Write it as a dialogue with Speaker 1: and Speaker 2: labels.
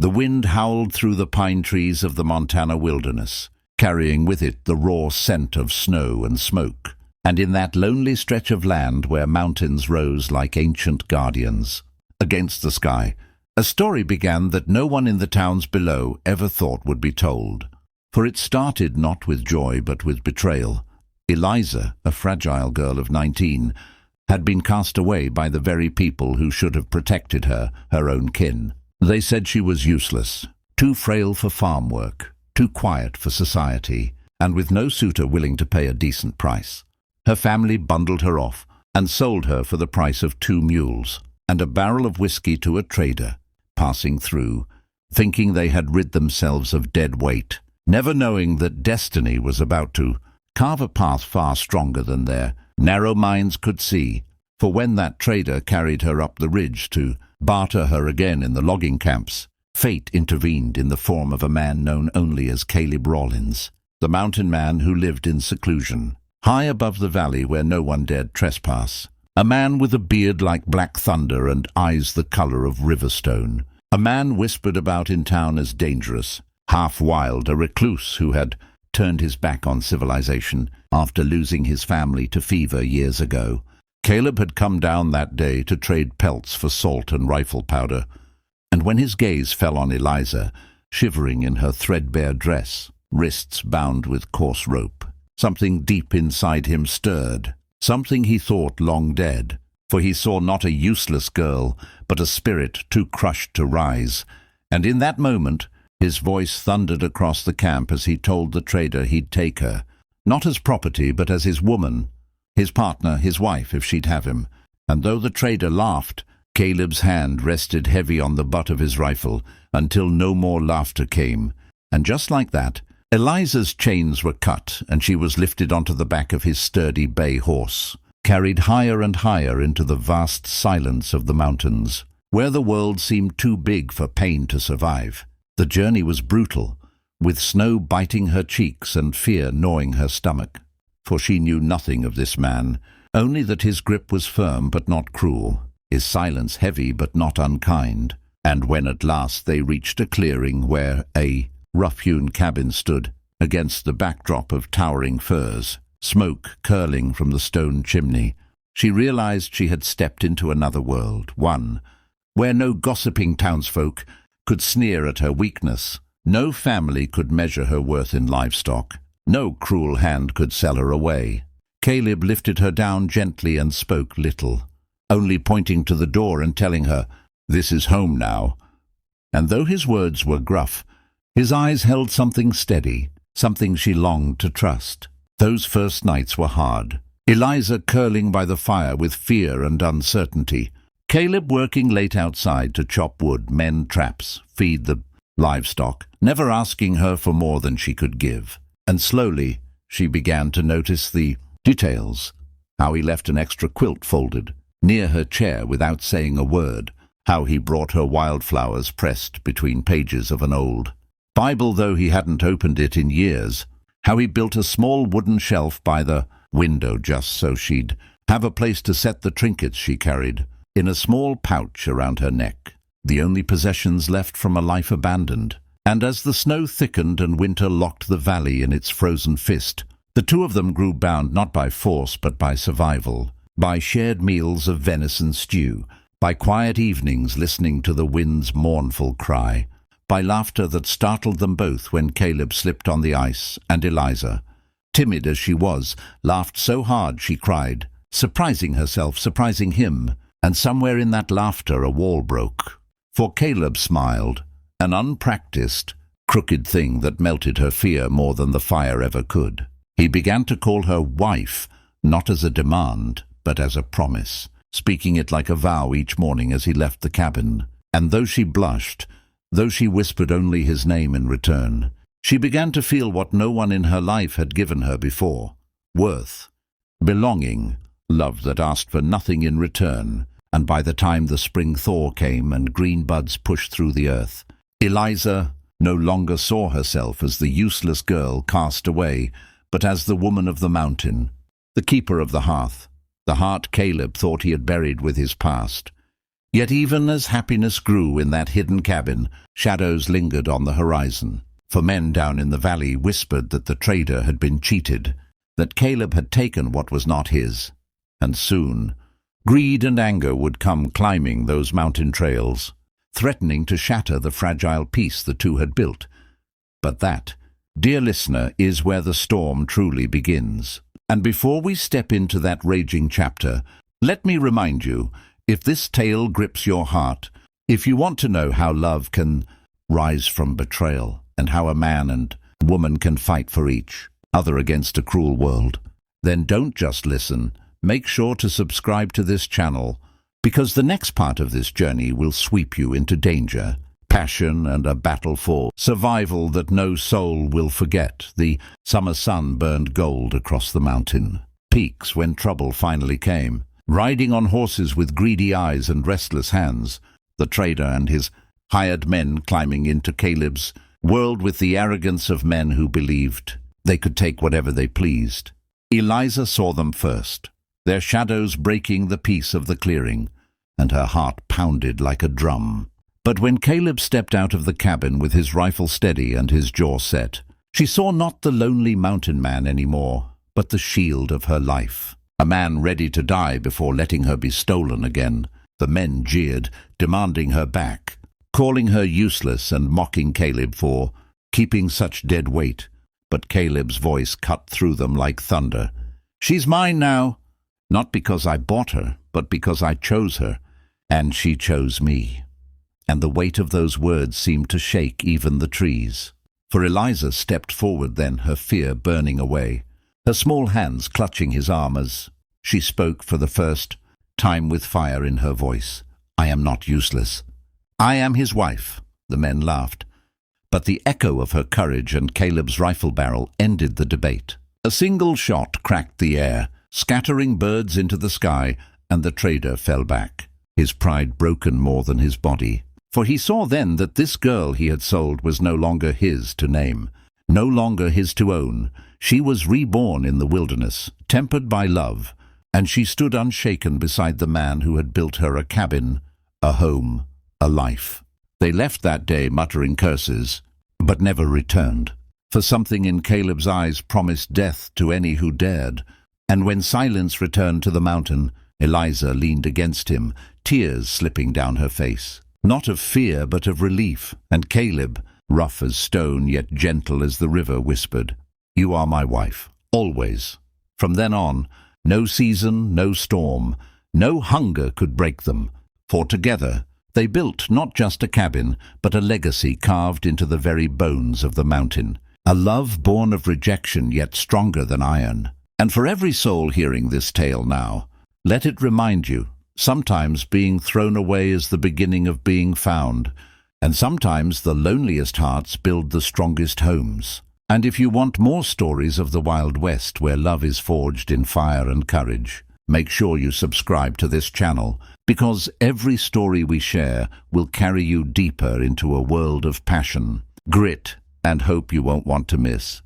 Speaker 1: The wind howled through the pine trees of the Montana wilderness, carrying with it the raw scent of snow and smoke. And in that lonely stretch of land where mountains rose like ancient guardians against the sky, a story began that no one in the towns below ever thought would be told. For it started not with joy but with betrayal. Eliza, a fragile girl of 19, had been cast away by the very people who should have protected her own kin. They said she was useless, too frail for farm work, too quiet for society, and with no suitor willing to pay a decent price. Her family bundled her off and sold her for the price of 2 mules and a barrel of whiskey to a trader, passing through, thinking they had rid themselves of dead weight, never knowing that destiny was about to carve a path far stronger than their narrow minds could see. For when that trader carried her up the ridge to barter her again in the logging camps, fate intervened in the form of a man known only as Caleb Rawlins, the mountain man who lived in seclusion, high above the valley where no one dared trespass. A man with a beard like black thunder and eyes the color of river stone. A man whispered about in town as dangerous, half wild, a recluse who had turned his back on civilization after losing his family to fever years ago. Caleb had come down that day to trade pelts for salt and rifle powder, and when his gaze fell on Eliza, shivering in her threadbare dress, wrists bound with coarse rope, something deep inside him stirred, something he thought long dead, for he saw not a useless girl, but a spirit too crushed to rise. And in that moment, his voice thundered across the camp as he told the trader he'd take her, not as property, but as his woman, his partner, his wife, if she'd have him. And though the trader laughed, Caleb's hand rested heavy on the butt of his rifle until no more laughter came. And just like that, Eliza's chains were cut, and she was lifted onto the back of his sturdy bay horse, carried higher and higher into the vast silence of the mountains, where the world seemed too big for pain to survive. The journey was brutal, with snow biting her cheeks and fear gnawing her stomach. For she knew nothing of this man, only that his grip was firm but not cruel, his silence heavy but not unkind. And when at last they reached a clearing where a rough-hewn cabin stood against the backdrop of towering firs, smoke curling from the stone chimney, she realized she had stepped into another world, one where no gossiping townsfolk could sneer at her weakness, no family could measure her worth in livestock, no cruel hand could sell her away. Caleb lifted her down gently and spoke little, only pointing to the door and telling her, "This is home now." And though his words were gruff, his eyes held something steady, something she longed to trust. Those first nights were hard. Eliza curling by the fire with fear and uncertainty. Caleb working late outside to chop wood, mend traps, feed the livestock, never asking her for more than she could give. And slowly she began to notice the details, how he left an extra quilt folded near her chair without saying a word, how he brought her wildflowers pressed between pages of an old Bible though he hadn't opened it in years, how he built a small wooden shelf by the window just so she'd have a place to set the trinkets she carried in a small pouch around her neck, the only possessions left from a life abandoned. And as the snow thickened and winter locked the valley in its frozen fist, the two of them grew bound not by force but by survival, by shared meals of venison stew, by quiet evenings listening to the wind's mournful cry, by laughter that startled them both when Caleb slipped on the ice and Eliza, timid as she was, laughed so hard she cried, surprising herself, surprising him, and somewhere in that laughter a wall broke. For Caleb smiled, an unpracticed, crooked thing that melted her fear more than the fire ever could. He began to call her wife, not as a demand, but as a promise, speaking it like a vow each morning as he left the cabin. And though she blushed, though she whispered only his name in return, she began to feel what no one in her life had given her before: worth, belonging, love that asked for nothing in return. And by the time the spring thaw came and green buds pushed through the earth, Eliza no longer saw herself as the useless girl cast away, but as the woman of the mountain, the keeper of the hearth, the heart Caleb thought he had buried with his past. Yet even as happiness grew in that hidden cabin, shadows lingered on the horizon. For men down in the valley whispered that the trader had been cheated, that Caleb had taken what was not his. And soon, greed and anger would come climbing those mountain trails, threatening to shatter the fragile peace the two had built. But that, dear listener, is where the storm truly begins. And before we step into that raging chapter, let me remind you, if this tale grips your heart, if you want to know how love can rise from betrayal, and how a man and woman can fight for each other against a cruel world, then don't just listen. Make sure to subscribe to this channel, because the next part of this journey will sweep you into danger, passion, and a battle for survival that no soul will forget. The summer sun burned gold across the mountain peaks when trouble finally came. Riding on horses with greedy eyes and restless hands, the trader and his hired men climbing into Caleb's world with the arrogance of men who believed they could take whatever they pleased. Eliza saw them first, their shadows breaking the peace of the clearing, and her heart pounded like a drum. But when Caleb stepped out of the cabin with his rifle steady and his jaw set, she saw not the lonely mountain man anymore, but the shield of her life. A man ready to die before letting her be stolen again. The men jeered, demanding her back, calling her useless and mocking Caleb for keeping such dead weight. But Caleb's voice cut through them like thunder. "She's mine now, not because I bought her, but because I chose her, and she chose me." And the weight of those words seemed to shake even the trees. For Eliza stepped forward then, her fear burning away, her small hands clutching his arm as she spoke for the first time with fire in her voice. "I am not useless. I am his wife." The men laughed, but the echo of her courage and Caleb's rifle barrel ended the debate. A single shot cracked the air, scattering birds into the sky, and the trader fell back, his pride broken more than his body. For he saw then that this girl he had sold was no longer his to name, no longer his to own. She was reborn in the wilderness, tempered by love, and she stood unshaken beside the man who had built her a cabin, a home, a life. They left that day muttering curses, but never returned, for something in Caleb's eyes promised death to any who dared. And when silence returned to the mountain, Eliza leaned against him, tears slipping down her face, not of fear but of relief, and Caleb, rough as stone yet gentle as the river, whispered, "You are my wife, always." From then on, no season, no storm, no hunger could break them, for together they built not just a cabin, but a legacy carved into the very bones of the mountain, a love born of rejection yet stronger than iron. And for every soul hearing this tale now, let it remind you, sometimes being thrown away is the beginning of being found, and sometimes the loneliest hearts build the strongest homes. And if you want more stories of the Wild West where love is forged in fire and courage, make sure you subscribe to this channel, because every story we share will carry you deeper into a world of passion, grit, and hope you won't want to miss.